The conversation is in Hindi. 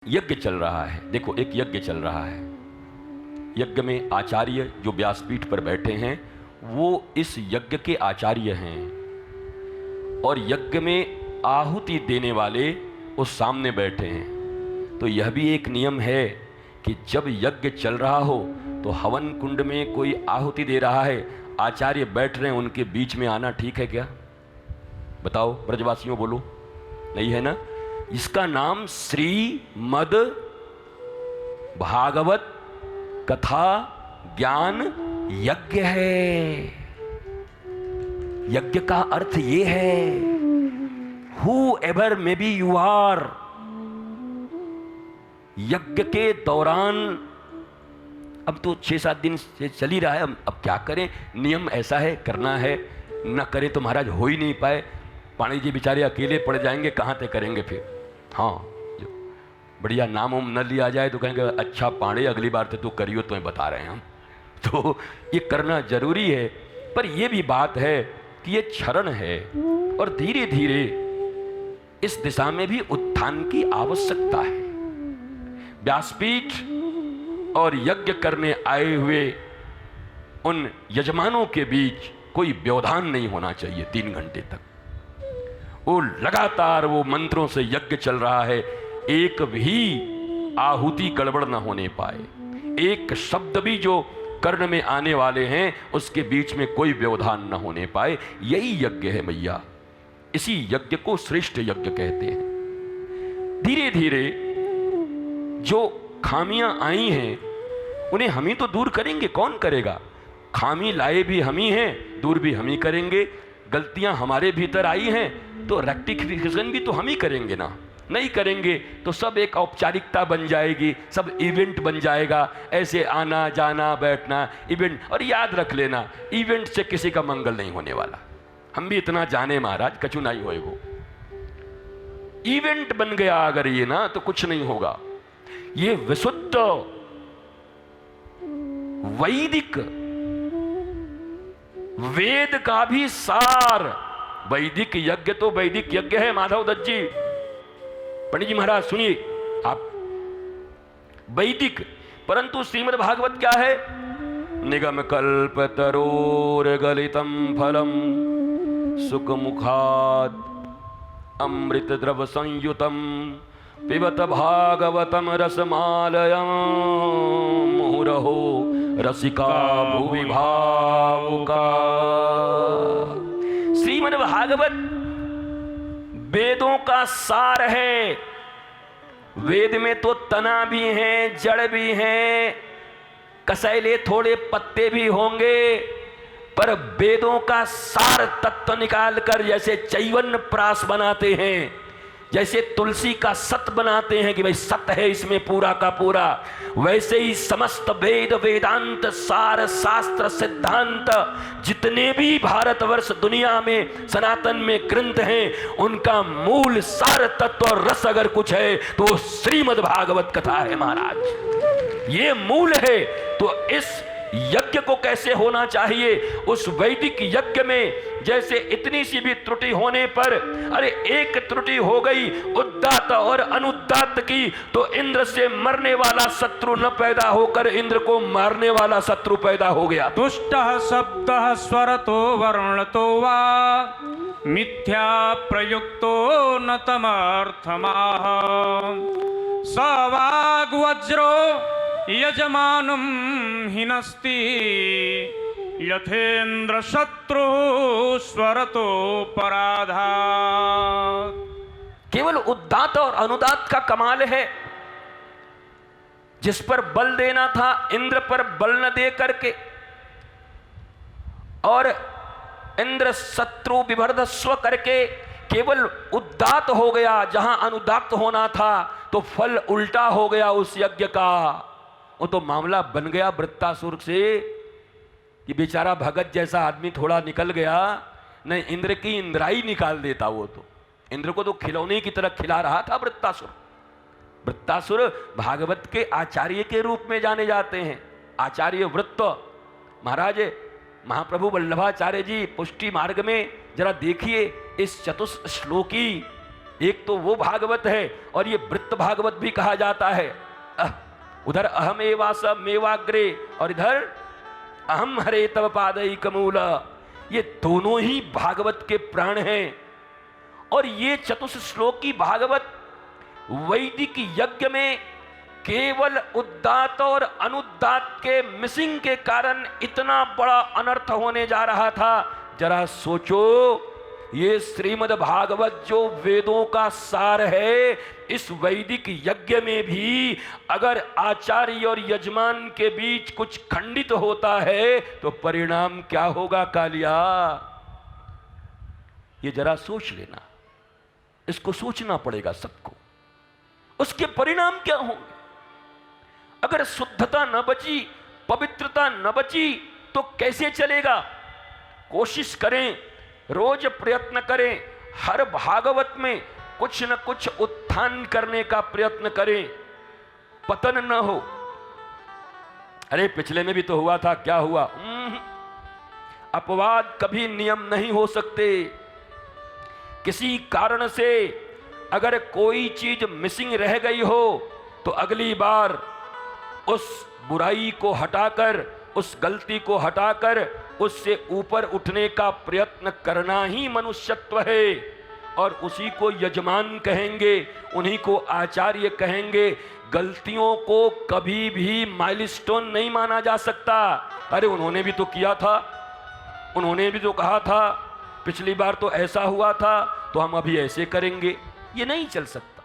यज्ञ चल रहा है। देखो, एक यज्ञ चल रहा है। यज्ञ में आचार्य जो व्यासपीठ पर बैठे हैं वो इस यज्ञ के आचार्य हैं, और यज्ञ में आहुति देने वाले उस सामने बैठे हैं। तो यह भी एक नियम है कि जब यज्ञ चल रहा हो तो हवन कुंड में कोई आहुति दे रहा है, आचार्य बैठ रहे हैं, उनके बीच में आना ठीक है क्या? बताओ ब्रजवासियों, बोलो। नहीं है ना? इसका नाम श्रीमद् भागवत कथा ज्ञान यज्ञ है। यज्ञ का अर्थ ये है, whoever may be you are, यज्ञ के दौरान, अब तो 6-7 दिन से चल ही रहा है, अब क्या करें, नियम ऐसा है, करना है, न करें तो महाराज हो ही नहीं पाए। पाणी जी बेचारे अकेले पड़ जाएंगे, कहाँ तक करेंगे फिर। हाँ, जो बढ़िया नाम उम न लिया जाए तो कहेंगे अच्छा पाणी अगली बार तो करियो, तुम्हें बता रहे हैं हम। तो ये करना जरूरी है, पर यह भी बात है कि ये क्षरण है और धीरे धीरे इस दिशा में भी उत्थान की आवश्यकता है। व्यासपीठ और यज्ञ करने आए हुए उन यजमानों के बीच कोई व्यवधान नहीं होना चाहिए। 3 घंटे तक वो लगातार वो मंत्रों से यज्ञ चल रहा है, एक भी आहुति गड़बड़ न होने पाए, एक शब्द भी जो कर्ण में आने वाले हैं उसके बीच में कोई व्यवधान न होने पाए। यही यज्ञ है मैया, इसी यज्ञ को श्रेष्ठ यज्ञ कहते हैं। धीरे धीरे जो खामियां आई हैं उन्हें हम ही तो दूर करेंगे, कौन करेगा? खामी लाए भी हम ही हैं, दूर भी हम ही करेंगे। गलतियां हमारे भीतर आई हैं तो रेक्टिफिकेशन भी तो हम ही करेंगे ना। नहीं करेंगे तो सब एक औपचारिकता बन जाएगी, सब इवेंट बन जाएगा, ऐसे आना जाना बैठना इवेंट। और याद रख लेना, इवेंट से किसी का मंगल नहीं होने वाला। हम भी इतना जाने महाराज, कछु नहीं होएगो। इवेंट बन गया अगर ये ना तो कुछ नहीं होगा। ये विशुद्ध वैदिक वेद का भी सार, वैदिक यज्ञ तो वैदिक यज्ञ है माधव दत्त जी। पंडित जी महाराज सुनिए आप, वैदिक, परंतु श्रीमद् भागवत क्या है? निगम कल्प तरोर गलितम फलम सुख मुखाद अमृत द्रव संयुतम पिबत भागवतम रसमालयम मुहुरहो रसिका भुवि भावुका। श्रीमद् भागवत वेदों का सार है। वेद में तो तना भी हैं, जड़ भी हैं, कसैले थोड़े पत्ते भी होंगे, पर वेदों का सार तत्व निकालकर जैसे चैवन्य प्राश बनाते हैं, जैसे तुलसी का सत बनाते हैं कि भाई सत है इसमें पूरा का पूरा, वैसे ही समस्त वेद वेदांत सार शास्त्र सिद्धांत जितने भी भारतवर्ष दुनिया में सनातन में ग्रंथ हैं उनका मूल सार तत्व और रस अगर कुछ है तो श्रीमद् भागवत कथा है महाराज। ये मूल है। तो इस यज्ञ को कैसे होना चाहिए? उस वैदिक यज्ञ में जैसे इतनी सी भी त्रुटि होने पर, अरे एक त्रुटि हो गई उद्दात और अनुदात की, तो इंद्र से मरने वाला शत्रु न पैदा होकर इंद्र को मारने वाला शत्रु पैदा हो गया। दुष्टः शब्दः स्वरतो वर्णतो वा मिथ्या प्रयुक्तो न तमर्थमाह स वाग्वज्रो यजमानं हिनस्ति यथेन्द्र शत्रु स्वरतो पराधात्। केवल उद्दात और अनुदात का कमाल है। जिस पर बल देना था इंद्र पर बल न दे करके, और इंद्र शत्रु विभर्धस्व करके केवल उद्दात हो गया। जहां अनुदात होना था तो फल उल्टा हो गया उस यज्ञ का। वो तो मामला बन गया वृत्तासुर से कि बेचारा भगत जैसा आदमी थोड़ा निकल गया, नहीं इंद्र की इंद्राई निकाल देता। वो तो इंद्र को तो खिलौने की तरह खिला रहा था वृत्तासुर। वृत्तासुर भागवत के आचार्य के रूप में जाने जाते हैं, आचार्य वृत्त। महाराज महाप्रभु वल्लभाचार्य जी पुष्टि मार्ग में जरा देखिए इस चतुश्लोकी एक तो वो भागवत है और ये वृत्त भागवत भी कहा जाता है। उधर अहम एवास मेवाग्रे और इधर अहम हरे तव पादई कमूल। ये दोनों ही भागवत के प्राण हैं। और ये चतुश्लोकी भागवत वैदिक यज्ञ में केवल उद्दात और अनुद्दात के मिसिंग के कारण इतना बड़ा अनर्थ होने जा रहा था। जरा सोचो, ये श्रीमद् भागवत जो वेदों का सार है, इस वैदिक यज्ञ में भी अगर आचार्य और यजमान के बीच कुछ खंडित होता है तो परिणाम क्या होगा कालिया? ये जरा सोच लेना, इसको सोचना पड़ेगा सबको। उसके परिणाम क्या होंगे? अगर शुद्धता न बची, पवित्रता न बची तो कैसे चलेगा? कोशिश करें, रोज प्रयत्न करें, हर भागवत में कुछ न कुछ उत्थान करने का प्रयत्न करें, पतन न हो। अरे पिछले में भी तो हुआ था, क्या हुआ? अपवाद कभी नियम नहीं हो सकते। किसी कारण से अगर कोई चीज मिसिंग रह गई हो तो अगली बार उस बुराई को हटाकर, उस गलती को हटाकर उससे ऊपर उठने का प्रयत्न करना ही मनुष्यत्व है। और उसी को यजमान कहेंगे, उन्हीं को आचार्य कहेंगे। गलतियों को कभी भी माइलस्टोन नहीं माना जा सकता। अरे उन्होंने भी तो किया था, उन्होंने भी तो कहा था पिछली बार तो ऐसा हुआ था तो हम अभी ऐसे करेंगे, ये नहीं चल सकता।